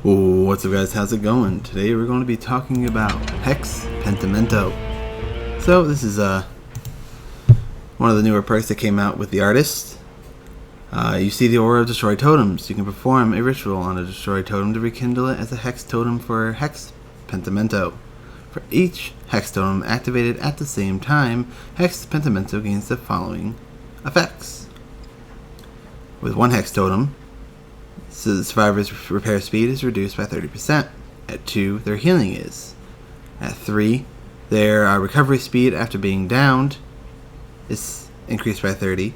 What's up, guys? How's it going? Today we're going to be talking about Hex Pentimento. So this is one of the newer perks that came out with the artist. You see the aura of destroyed totems. You can perform a ritual on a destroyed totem to rekindle it as a hex totem for Hex Pentimento. For each hex totem activated at the same time, Hex Pentimento gains the following effects. With one hex totem, so the survivor's repair speed is reduced by 30%. At 2, their healing is. At 3, their recovery speed after being downed is increased by 30.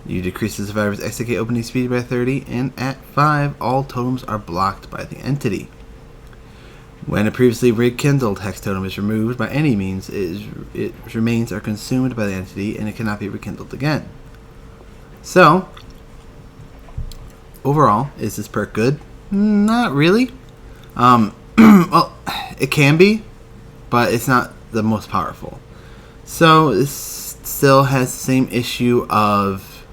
You decrease the survivor's execute opening speed by 30. And at 5, all totems are blocked by the entity. When a previously rekindled hex totem is removed by any means, its remains are consumed by the entity and it cannot be rekindled again. So, overall, is this perk good? Not really. Well, it can be, but it's not the most powerful. So this still has the same issue of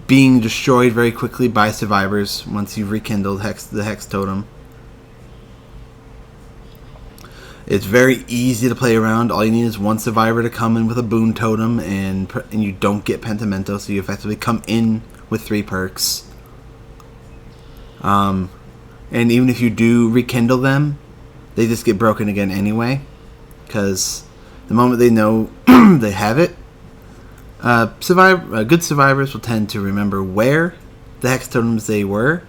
being destroyed very quickly by survivors once you've rekindled the hex totem. It's very easy to play around. All you need is one survivor to come in with a boon totem, and you don't get Pentimento, so you effectively come in with 3 perks. And even if you do rekindle them, they just get broken again anyway, because the moment they know they have it, good survivors will tend to remember where the hex totems they were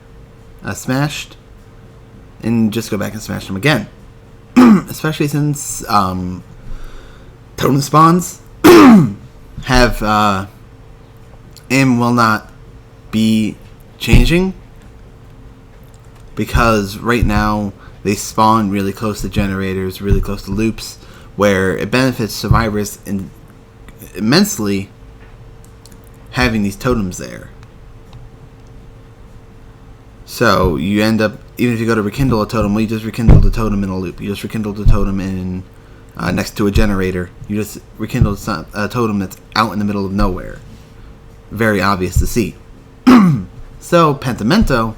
smashed, and just go back and smash them again. Especially since totem spawns have and will not be changing, because right now they spawn really close to generators, really close to loops, where it benefits survivors immensely having these totems there. So you end up, even if you go to rekindle a totem, well, you just rekindle the totem in a loop. You just rekindle the totem in next to a generator. You just rekindle a totem that's out in the middle of nowhere. Very obvious to see. So Pentimento,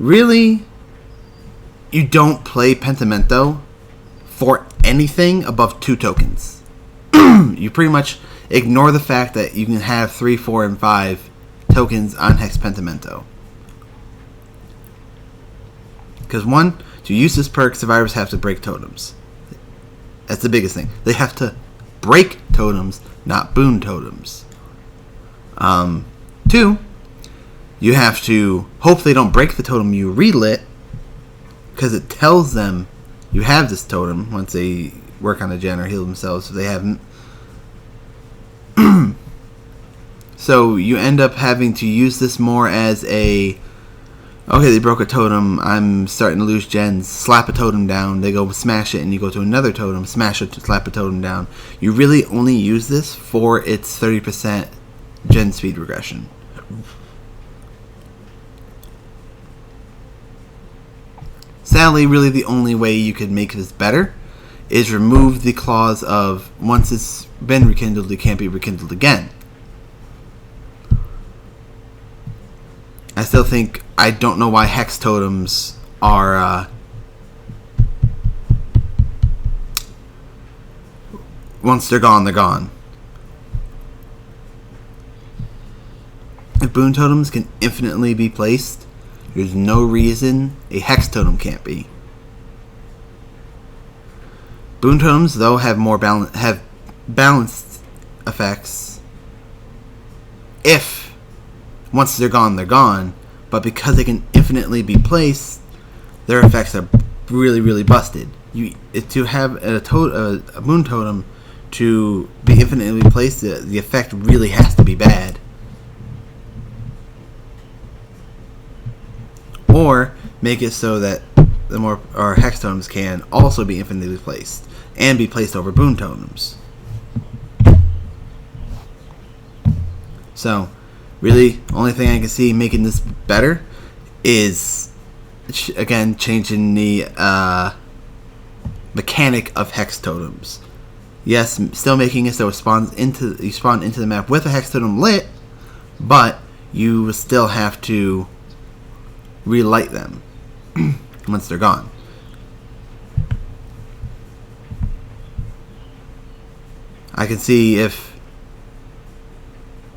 really, you don't play Pentimento for anything above 2 tokens. You pretty much ignore the fact that you can have 3, 4, and 5 tokens on Hex Pentimento. Because one, to use this perk, survivors have to break totems. That's the biggest thing. They have to break totems, not boon totems. 2, you have to hope they don't break the totem you relit, because it tells them you have this totem once they work on a gen or heal themselves if they haven't. So you end up having to use this more as a, okay, they broke a totem, I'm starting to lose gens, slap a totem down, they go smash it, and you go to another totem, smash it, slap a totem down. You really only use this for its 30% gen speed regression. Sadly, really the only way you could make this better is remove the clause of once it's been rekindled, it can't be rekindled again. I still think, I don't know why hex totems are once they're gone, they're gone. If boon totems can infinitely be placed, there's no reason a hex totem can't be. Boon totems, though, have balanced effects. If once they're gone, they're gone. But because they can infinitely be placed, their effects are really, really busted. To have a boon totem to be infinitely placed, the effect really has to be bad. Or make it so that the more hex totems can also be infinitely placed and be placed over boon totems. So, really, only thing I can see making this better is, again, changing the mechanic of hex totems. Yes, still making it so you spawn into the map with a hex totem lit, but you still have to relight them. once they're gone. I can see if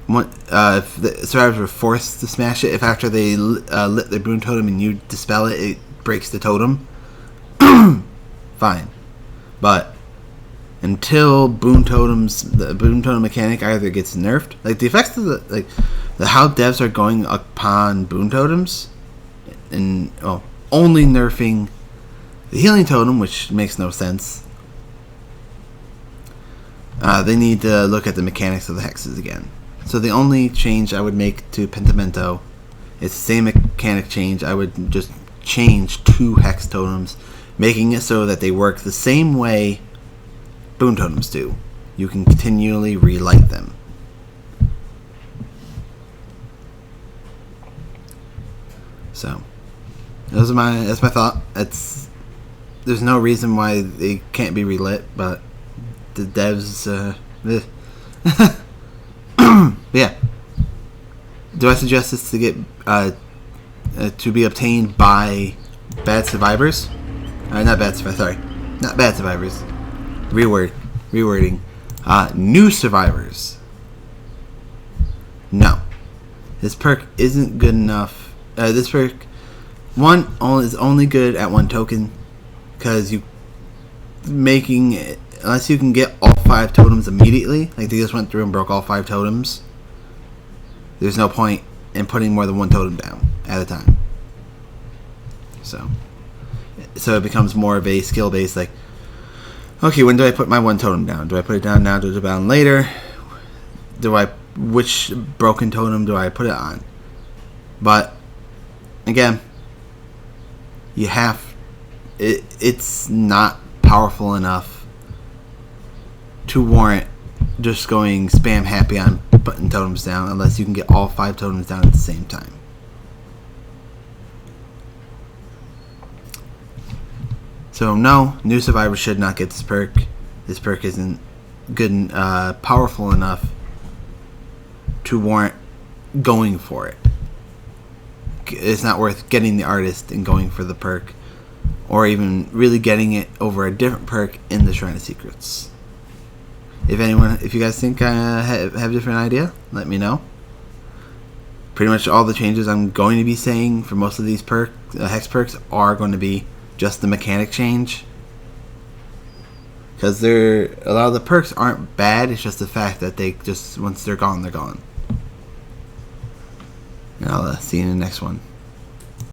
the survivors were forced to smash it, if after they lit their boon totem and you dispel it, it breaks the totem. Fine. But until the boon totem mechanic either gets nerfed, like the effects of the how devs are going upon boon totems, and only nerfing the healing totem, which makes no sense. They need to look at the mechanics of the hexes again. So the only change I would make to Pentimento is the same mechanic change. I would just change 2 hex totems, making it so that they work the same way boon totems do. You can continually relight them. So that's my thought. There's no reason why they can't be relit, but the devs yeah. Do I suggest this to get to be obtained by bad survivors? Not bad survivors. Rewording. New survivors. No. This perk isn't good enough. This perk is only good at 1 token, because making it, unless you can get all 5 totems immediately, like they just went through and broke all 5 totems, there's no point in putting more than 1 totem down at a time. So it becomes more of a skill based, like, okay, when do I put my 1 totem down? Do I put it down now? Do I put it down later? Which broken totem do I put it on? But again, it's not powerful enough to warrant just going spam happy on putting totems down, unless you can get all 5 totems down at the same time. So no, new survivors should not get this perk. This perk isn't good and powerful enough to warrant going for it. It's not worth getting the artist and going for the perk, or even really getting it over a different perk in the Shrine of Secrets. If you guys think I have a different idea, let me know. Pretty much all the changes I'm going to be saying for most of these hex perks are going to be just the mechanic change, because a lot of the perks aren't bad. It's just the fact that once they're gone, they're gone. And I'll see you in the next one.